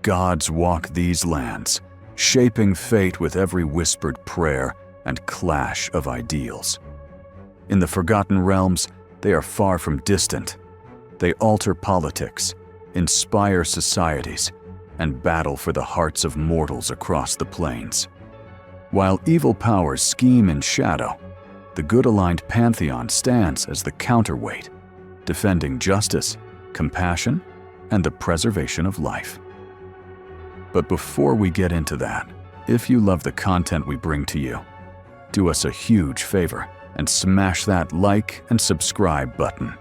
gods walk these lands, shaping fate with every whispered prayer and clash of ideals. In the Forgotten Realms, they are far from distant. They alter politics, inspire societies, and battle for the hearts of mortals across the plains. While evil powers scheme in shadow, the good-aligned pantheon stands as the counterweight, defending justice, compassion, and the preservation of life. But before we get into that, if you love the content we bring to you, do us a huge favor and smash that like and subscribe button.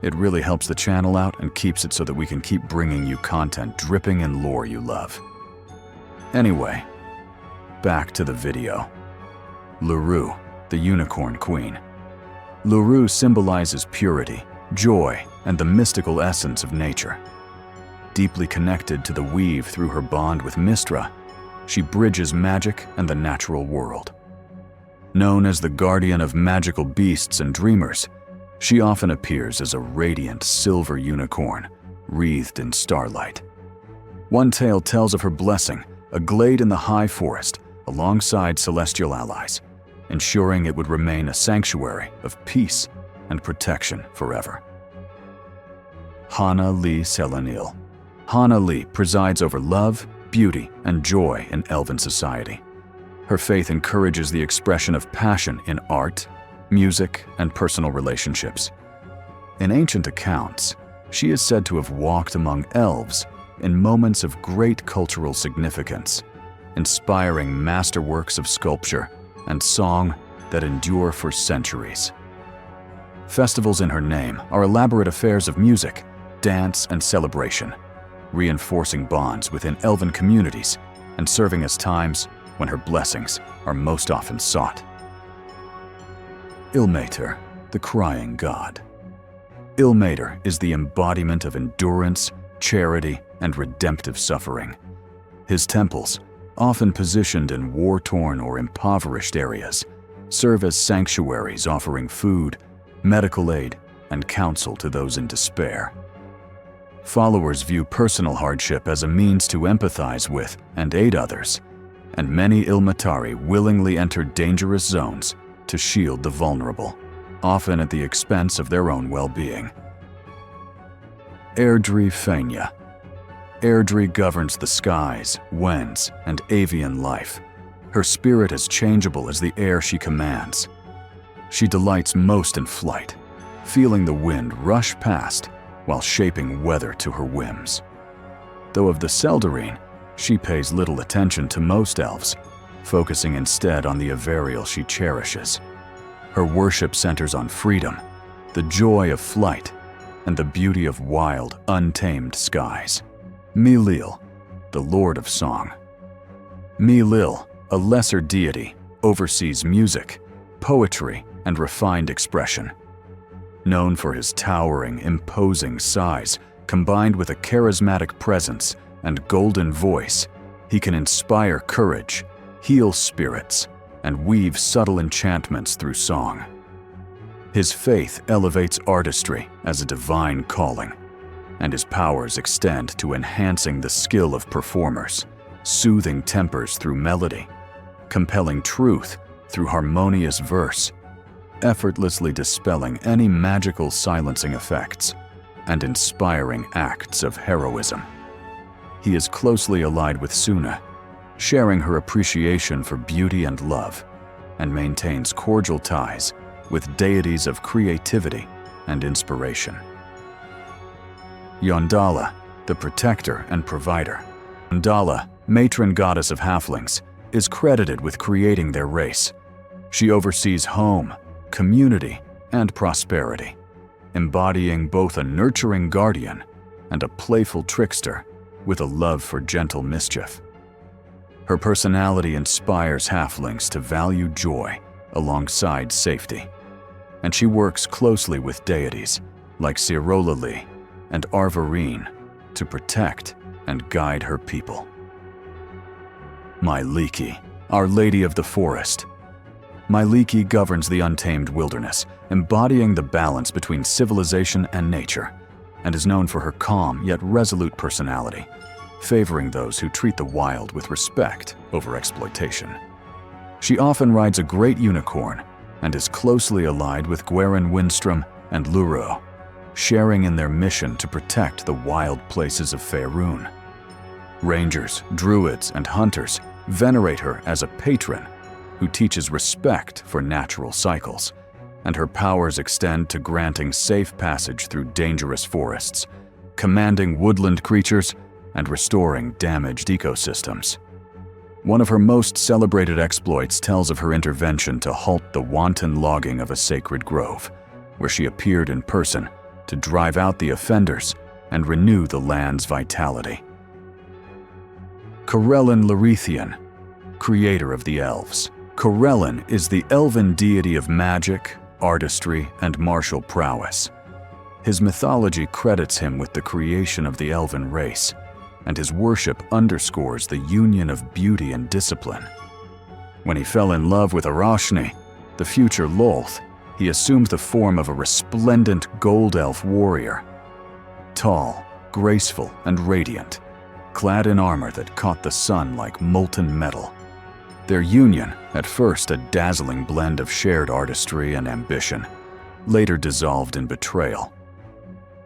It really helps the channel out and keeps it so that we can keep bringing you content dripping in lore you love. Anyway, back to the video. Lurue, the Unicorn Queen. Lurue symbolizes purity, joy, and the mystical essence of nature. Deeply connected to the weave through her bond with Mystra, she bridges magic and the natural world. Known as the guardian of magical beasts and dreamers, she often appears as a radiant silver unicorn, wreathed in starlight. One tale tells of her blessing a glade in the high forest alongside celestial allies, ensuring it would remain a sanctuary of peace and protection forever. Hanali Celanil. Hanali presides over love, beauty, and joy in elven society. Her faith encourages the expression of passion in art, music, and personal relationships. In ancient accounts, she is said to have walked among elves in moments of great cultural significance, inspiring masterworks of sculpture and song that endure for centuries. Festivals in her name are elaborate affairs of music, dance, and celebration, reinforcing bonds within elven communities and serving as times when her blessings are most often sought. Ilmater, the Crying God. Ilmater is the embodiment of endurance, charity, and redemptive suffering. His temples, often positioned in war-torn or impoverished areas, serve as sanctuaries offering food, medical aid, and counsel to those in despair. Followers view personal hardship as a means to empathize with and aid others, and many Ilmatari willingly enter dangerous zones to shield the vulnerable, often at the expense of their own well-being. Aerdrie Faenya. Aerdrie governs the skies, winds, and avian life. Her spirit is changeable as the air she commands. She delights most in flight, feeling the wind rush past while shaping weather to her whims. Though of the Selûne, she pays little attention to most elves, focusing instead on the Averial she cherishes. Her worship centers on freedom, the joy of flight, and the beauty of wild, untamed skies. Milil, the Lord of Song. Milil, a lesser deity, oversees music, poetry, and refined expression. Known for his towering, imposing size, combined with a charismatic presence and golden voice, he can inspire courage, heal spirits, and weave subtle enchantments through song. His faith elevates artistry as a divine calling, and his powers extend to enhancing the skill of performers, soothing tempers through melody, compelling truth through harmonious verse, effortlessly dispelling any magical silencing effects, and inspiring acts of heroism. He is closely allied with Sune, sharing her appreciation for beauty and love, and maintains cordial ties with deities of creativity and inspiration. Yondalla, the protector and provider. Yondalla, matron goddess of halflings, is credited with creating their race. She oversees home, community, and prosperity, embodying both a nurturing guardian and a playful trickster with a love for gentle mischief. Her personality inspires halflings to value joy alongside safety, and she works closely with deities like Corellon and Aerdrie to protect and guide her people. Mielikki, Our Lady of the Forest. Mielikki governs the untamed wilderness, embodying the balance between civilization and nature, and is known for her calm yet resolute personality. favoring those who treat the wild with respect over exploitation. She often rides a great unicorn and is closely allied with Gwerin Windstrom and Lurue, sharing in their mission to protect the wild places of Faerûn. Rangers, druids, and hunters venerate her as a patron who teaches respect for natural cycles, and her powers extend to granting safe passage through dangerous forests, commanding woodland creatures, and restoring damaged ecosystems. One of her most celebrated exploits tells of her intervention to halt the wanton logging of a sacred grove, where she appeared in person to drive out the offenders and renew the land's vitality. Corellon Larethian, creator of the elves. Corellon is the elven deity of magic, artistry, and martial prowess. His mythology credits him with the creation of the elven race, and his worship underscores the union of beauty and discipline. When he fell in love with Arashne, the future Lolth, he assumed the form of a resplendent gold elf warrior. Tall, graceful, and radiant, clad in armor that caught the sun like molten metal. Their union, at first a dazzling blend of shared artistry and ambition, later dissolved in betrayal.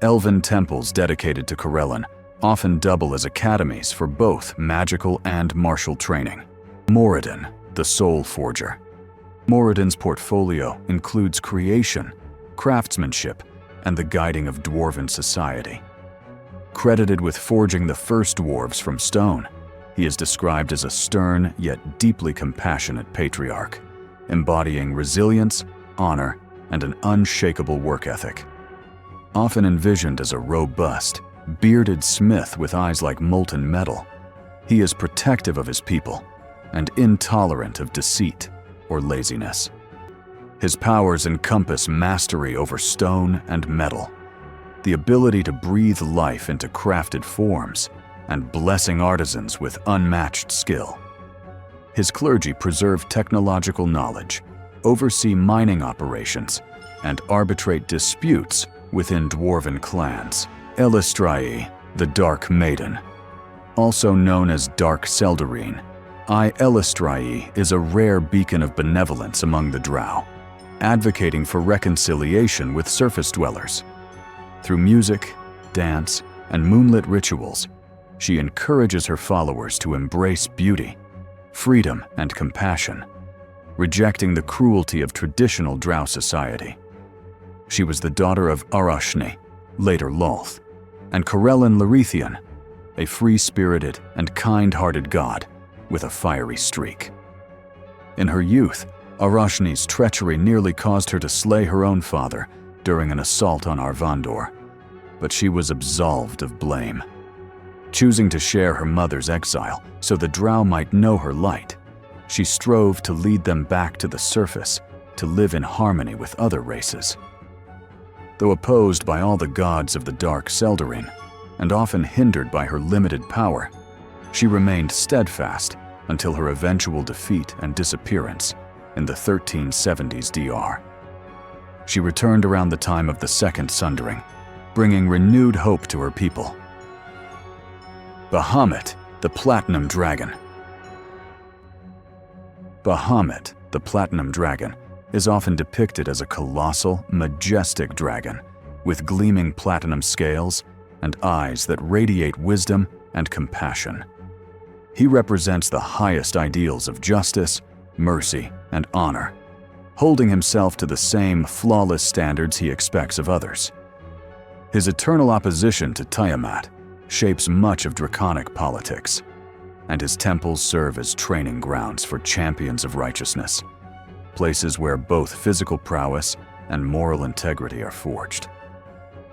Elven temples dedicated to Corellon often double as academies for both magical and martial training. Moradin, the Soul Forger. Moradin's portfolio includes creation, craftsmanship, and the guiding of dwarven society. Credited with forging the first dwarves from stone, he is described as a stern yet deeply compassionate patriarch, embodying resilience, honor, and an unshakable work ethic. Often envisioned as a robust, bearded smith with eyes like molten metal, he is protective of his people and intolerant of deceit or laziness. His powers encompass mastery over stone and metal, the ability to breathe life into crafted forms, and blessing artisans with unmatched skill. His clergy preserve technological knowledge, oversee mining operations, and arbitrate disputes within dwarven clans. Eilistraee, the Dark Maiden. Also known as Dark Seldarine, Eilistraee is a rare beacon of benevolence among the drow, advocating for reconciliation with surface dwellers. Through music, dance, and moonlit rituals, she encourages her followers to embrace beauty, freedom, and compassion, rejecting the cruelty of traditional drow society. She was the daughter of Arashne, later Lolth, and Corellon Larethian, a free-spirited and kind-hearted god with a fiery streak. In her youth, Arashne's treachery nearly caused her to slay her own father during an assault on Arvandor, but she was absolved of blame. Choosing to share her mother's exile so the drow might know her light, she strove to lead them back to the surface to live in harmony with other races. Though opposed by all the gods of the Dark Seldarine, and often hindered by her limited power, she remained steadfast until her eventual defeat and disappearance in the 1370s DR. She returned around the time of the Second Sundering, bringing renewed hope to her people. Bahamut, the Platinum Dragon. Bahamut, the Platinum Dragon, is often depicted as a colossal, majestic dragon with gleaming platinum scales and eyes that radiate wisdom and compassion. He represents the highest ideals of justice, mercy, and honor, holding himself to the same flawless standards he expects of others. His eternal opposition to Tiamat shapes much of draconic politics, and his temples serve as training grounds for champions of righteousness, places where both physical prowess and moral integrity are forged.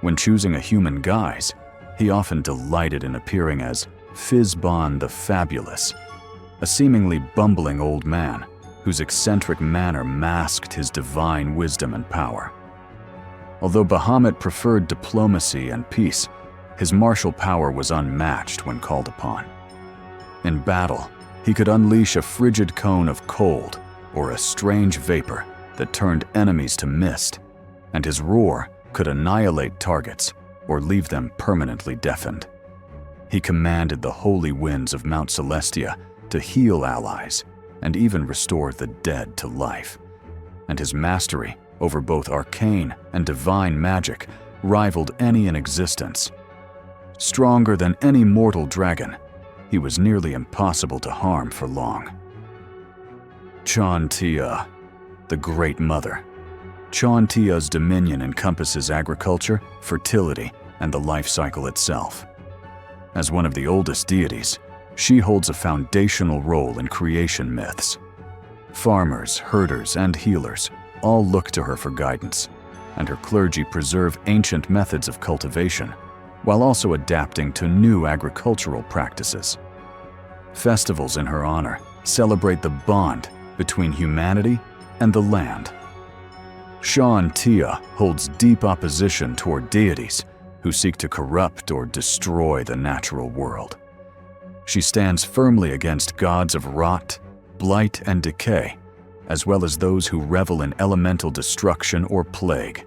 When choosing a human guise, he often delighted in appearing as Fizban the Fabulous, a seemingly bumbling old man whose eccentric manner masked his divine wisdom and power. Although Bahamut preferred diplomacy and peace, his martial power was unmatched when called upon. In battle, he could unleash a frigid cone of cold or a strange vapor that turned enemies to mist, and his roar could annihilate targets or leave them permanently deafened. He commanded the holy winds of Mount Celestia to heal allies and even restore the dead to life. And his mastery over both arcane and divine magic rivaled any in existence. Stronger than any mortal dragon, he was nearly impossible to harm for long. Chauntea, the Great Mother. Chauntea's dominion encompasses agriculture, fertility, and the life cycle itself. As one of the oldest deities, she holds a foundational role in creation myths. Farmers, herders, and healers all look to her for guidance, and her clergy preserve ancient methods of cultivation, while also adapting to new agricultural practices. Festivals in her honor celebrate the bond between humanity and the land. Chauntea holds deep opposition toward deities who seek to corrupt or destroy the natural world. She stands firmly against gods of rot, blight, and decay, as well as those who revel in elemental destruction or plague,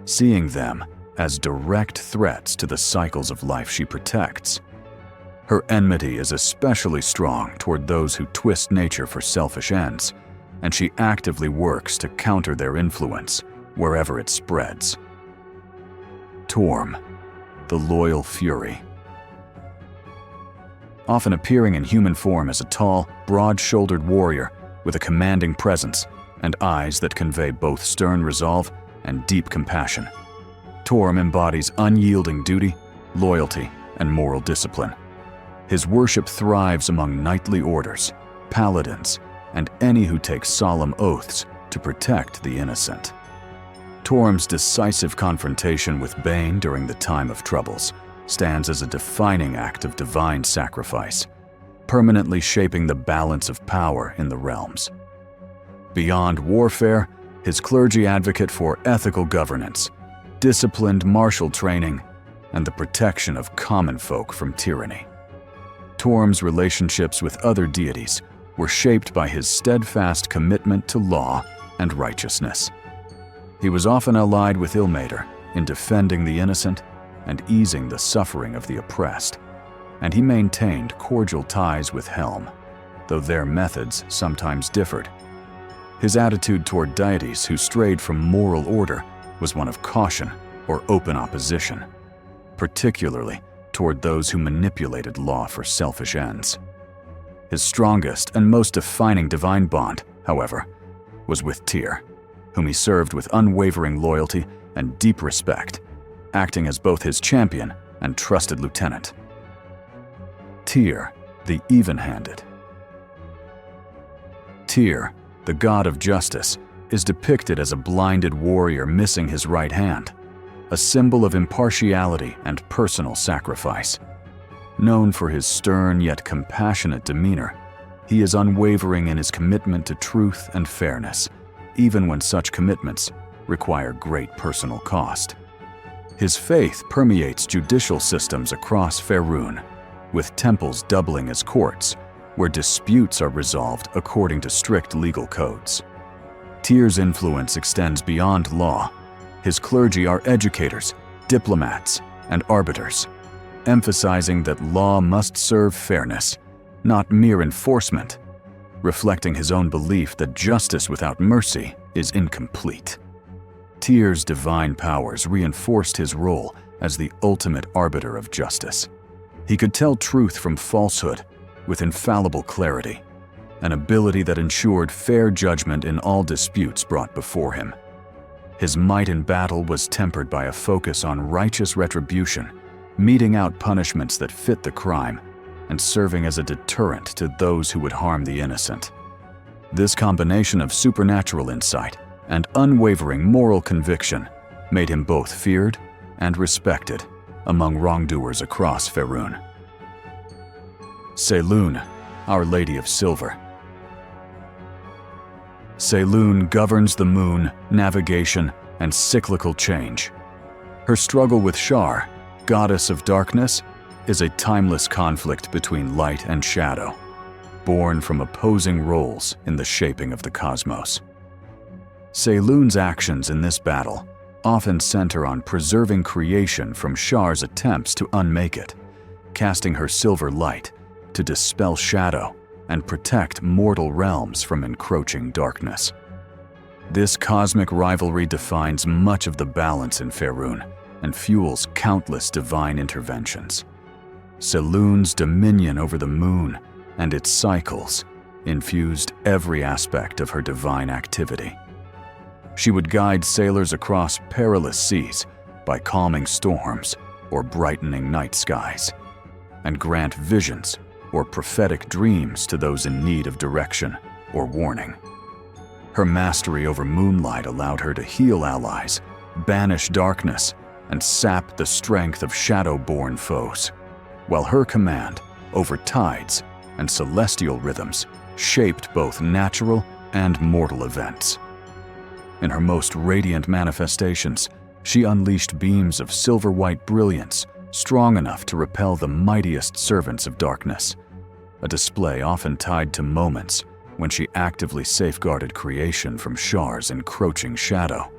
seeing them as direct threats to the cycles of life she protects. Her enmity is especially strong toward those who twist nature for selfish ends, and she actively works to counter their influence wherever it spreads. Torm, the Loyal Fury. Often appearing in human form as a tall, broad-shouldered warrior with a commanding presence and eyes that convey both stern resolve and deep compassion, Torm embodies unyielding duty, loyalty, and moral discipline. His worship thrives among knightly orders, paladins, and any who take solemn oaths to protect the innocent. Torm's decisive confrontation with Bane during the time of troubles stands as a defining act of divine sacrifice, permanently shaping the balance of power in the realms. Beyond warfare, his clergy advocate for ethical governance, disciplined martial training, and the protection of common folk from tyranny. Torm's relationships with other deities were shaped by his steadfast commitment to law and righteousness. He was often allied with Ilmater in defending the innocent and easing the suffering of the oppressed, and he maintained cordial ties with Helm, though their methods sometimes differed. His attitude toward deities who strayed from moral order was one of caution or open opposition, particularly toward those who manipulated law for selfish ends. His strongest and most defining divine bond, however, was with Tyr, whom he served with unwavering loyalty and deep respect, acting as both his champion and trusted lieutenant. Tyr, the even-handed. Tyr, the god of justice, is depicted as a blinded warrior missing his right hand, a symbol of impartiality and personal sacrifice. Known for his stern yet compassionate demeanor, he is unwavering in his commitment to truth and fairness, even when such commitments require great personal cost. His faith permeates judicial systems across Faerûn, with temples doubling as courts, where disputes are resolved according to strict legal codes. Tyr's influence extends beyond law. His clergy are educators, diplomats, and arbiters, emphasizing that law must serve fairness, not mere enforcement, reflecting his own belief that justice without mercy is incomplete. Tyr's divine powers reinforced his role as the ultimate arbiter of justice. He could tell truth from falsehood with infallible clarity, an ability that ensured fair judgment in all disputes brought before him. His might in battle was tempered by a focus on righteous retribution, meting out punishments that fit the crime and serving as a deterrent to those who would harm the innocent. This combination of supernatural insight and unwavering moral conviction made him both feared and respected among wrongdoers across Faerûn. Selûne, Our Lady of Silver. Selûne governs the moon, navigation, and cyclical change. Her struggle with Shar, goddess of darkness, is a timeless conflict between light and shadow, born from opposing roles in the shaping of the cosmos. Selûne's actions in this battle often center on preserving creation from Shar's attempts to unmake it, casting her silver light to dispel shadow and protect mortal realms from encroaching darkness. This cosmic rivalry defines much of the balance in Faerûn and fuels countless divine interventions. Selûne's dominion over the moon and its cycles infused every aspect of her divine activity. She would guide sailors across perilous seas by calming storms or brightening night skies, and grant visions or prophetic dreams to those in need of direction or warning. Her mastery over moonlight allowed her to heal allies, banish darkness, and sap the strength of shadow-born foes, while her command over tides and celestial rhythms shaped both natural and mortal events. In her most radiant manifestations, she unleashed beams of silver-white brilliance strong enough to repel the mightiest servants of darkness, a display often tied to moments when she actively safeguarded creation from Shar's encroaching shadow.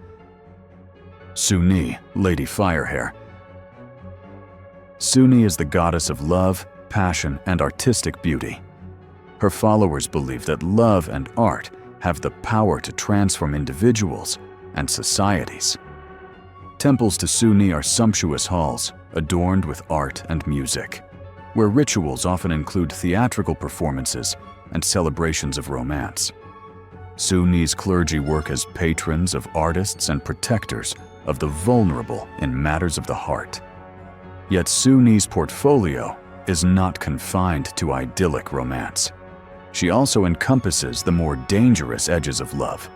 Sune, Lady Firehair. Sune is the goddess of love, passion, and artistic beauty. Her followers believe that love and art have the power to transform individuals and societies. Temples to Sune are sumptuous halls adorned with art and music, where rituals often include theatrical performances and celebrations of romance. Sune's clergy work as patrons of artists and protectors of the vulnerable in matters of the heart. Yet Sune's portfolio is not confined to idyllic romance. She also encompasses the more dangerous edges of love,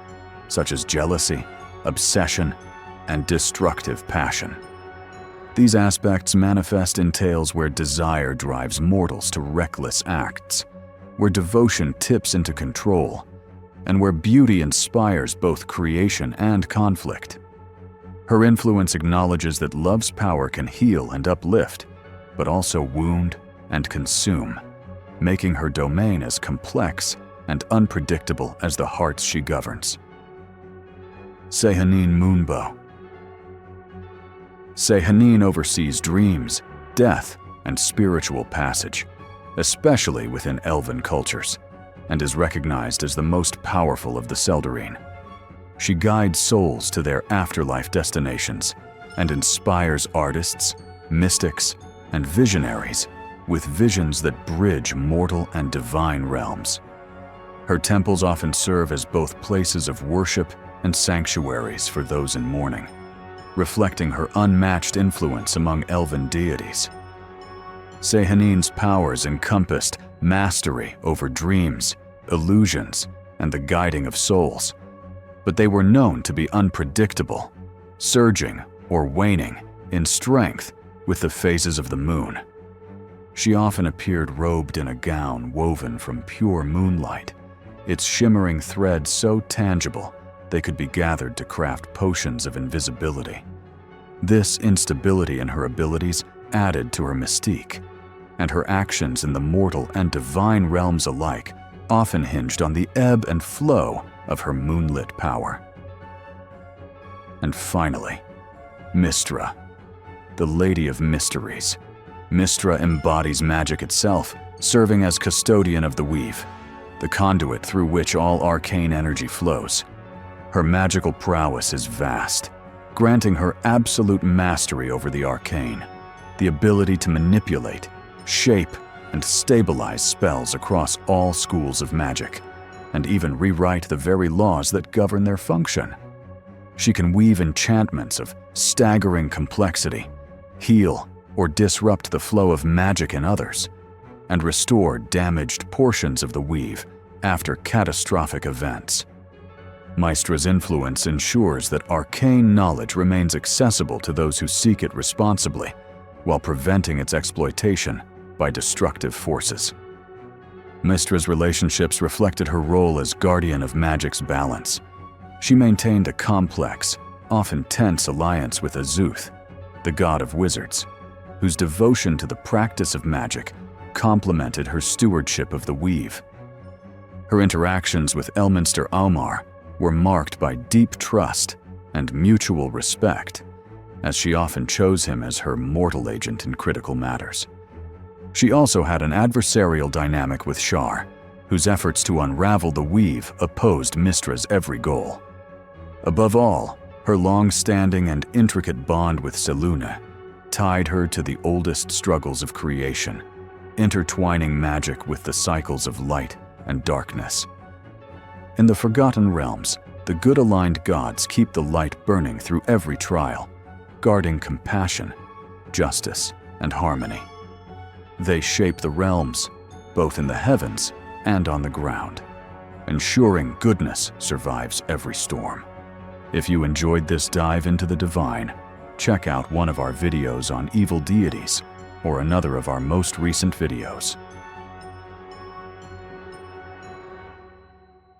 such as jealousy, obsession, and destructive passion. These aspects manifest in tales where desire drives mortals to reckless acts, where devotion tips into control, and where beauty inspires both creation and conflict. Her influence acknowledges that love's power can heal and uplift, but also wound and consume, making her domain as complex and unpredictable as the hearts she governs. Sehanine Moonbow. Sehanine oversees dreams, death, and spiritual passage, especially within elven cultures, and is recognized as the most powerful of the Seldarine. She guides souls to their afterlife destinations and inspires artists, mystics, and visionaries with visions that bridge mortal and divine realms. Her temples often serve as both places of worship and sanctuaries for those in mourning, reflecting her unmatched influence among elven deities. Sehanine's powers encompassed mastery over dreams, illusions, and the guiding of souls, but they were known to be unpredictable, surging or waning in strength with the phases of the moon. She often appeared robed in a gown woven from pure moonlight, its shimmering threads so tangible they could be gathered to craft potions of invisibility. This instability in her abilities added to her mystique, and her actions in the mortal and divine realms alike often hinged on the ebb and flow of her moonlit power. And finally, Mystra, the Lady of Mysteries. Mystra embodies magic itself, serving as custodian of the weave, the conduit through which all arcane energy flows. Her magical prowess is vast, granting her absolute mastery over the arcane, the ability to manipulate, shape, and stabilize spells across all schools of magic, and even rewrite the very laws that govern their function. She can weave enchantments of staggering complexity, heal or disrupt the flow of magic in others, and restore damaged portions of the weave after catastrophic events. Mystra's influence ensures that arcane knowledge remains accessible to those who seek it responsibly, while preventing its exploitation by destructive forces. Mystra's relationships reflected her role as guardian of magic's balance. She maintained a complex, often tense alliance with Azuth, the god of wizards, whose devotion to the practice of magic complemented her stewardship of the weave. Her interactions with Elminster Aumar were marked by deep trust and mutual respect, as she often chose him as her mortal agent in critical matters. She also had an adversarial dynamic with Shar, whose efforts to unravel the weave opposed Mystra's every goal. Above all, her long-standing and intricate bond with Selûne tied her to the oldest struggles of creation, intertwining magic with the cycles of light and darkness. In the Forgotten Realms, the good-aligned gods keep the light burning through every trial, guarding compassion, justice, and harmony. They shape the realms, both in the heavens and on the ground, ensuring goodness survives every storm. If you enjoyed this dive into the divine, check out one of our videos on evil deities or another of our most recent videos.